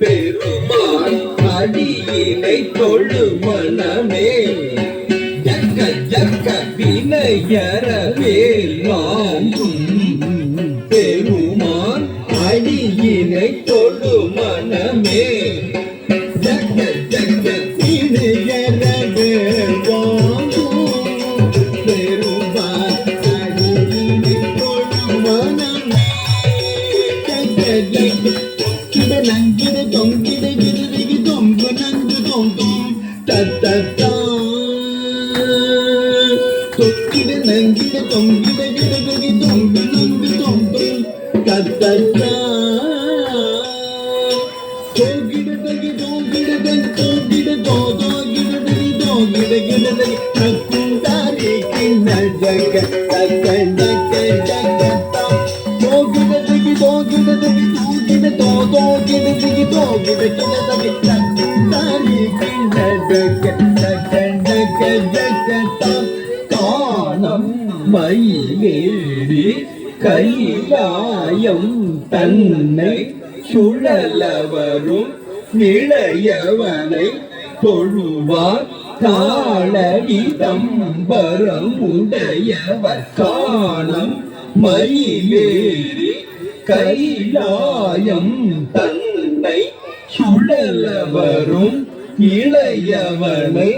பெருமான் அடியினை தொழு மனமே ஜக்க ஜக்க வினையற வேல் வாங்கும் பெருமான் அடியினை தொழு மனமே ஜக்க ஜக்க வினையற வேல் வாங்கும் பெருமான் அடியினை தொழு மனமே ஜக்க ஜக்க நங்கிட தொங்கிட கிருதிக்கு தொங்கு நங்கு தொங்கும் தத்தா தொக்கிட நங்கிட தொங்கிட கிருதிக்கு தொங்கு நங்கு தொங்கும் தத்தா தோகிட தகி தோகிட தகி தோகிட தோகிட தகி தோகிட கிருதி நக்குந்தாரி கிண்ண ஜக தக்க ஜக ஜக தோகிட தகி தோகிட தகி காணம் மயிலேறி கைலாயம் தன்னை சுழலவரும் இளையவனை தொழுவார் தாளவிதம் வரமுடையவர் காணம் மயிலேறி கைலாயம் தன்னை சுழலவரும் இளையவனை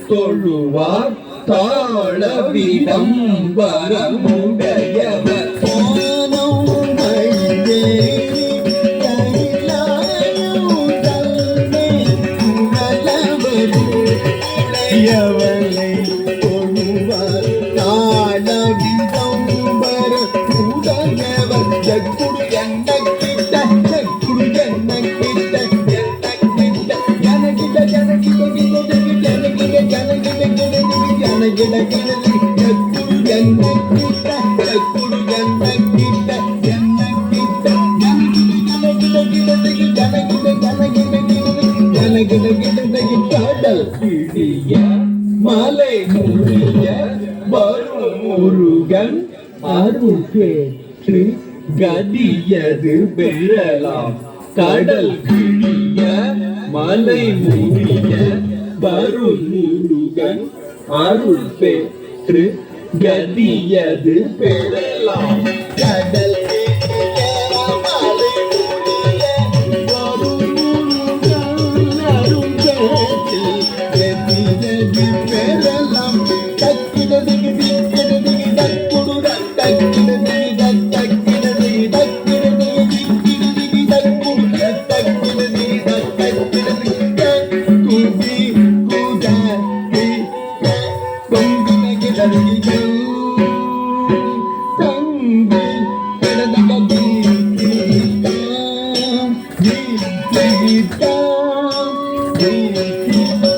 தொழுவார் தாளவிடம் வரமுடையவர் இளையவனை தொழுவார் தாளவிடம் வரமுடையவர் ஜக்குடு என்ன மலை முடிய வரும் முருகன் அருள் கேட்டு கதியது பெறலாம் கடல் கிழிய மலை முடிய வரும் முருகன் அருள் பெற்று கதியது பெறலாம் கடல் Hey,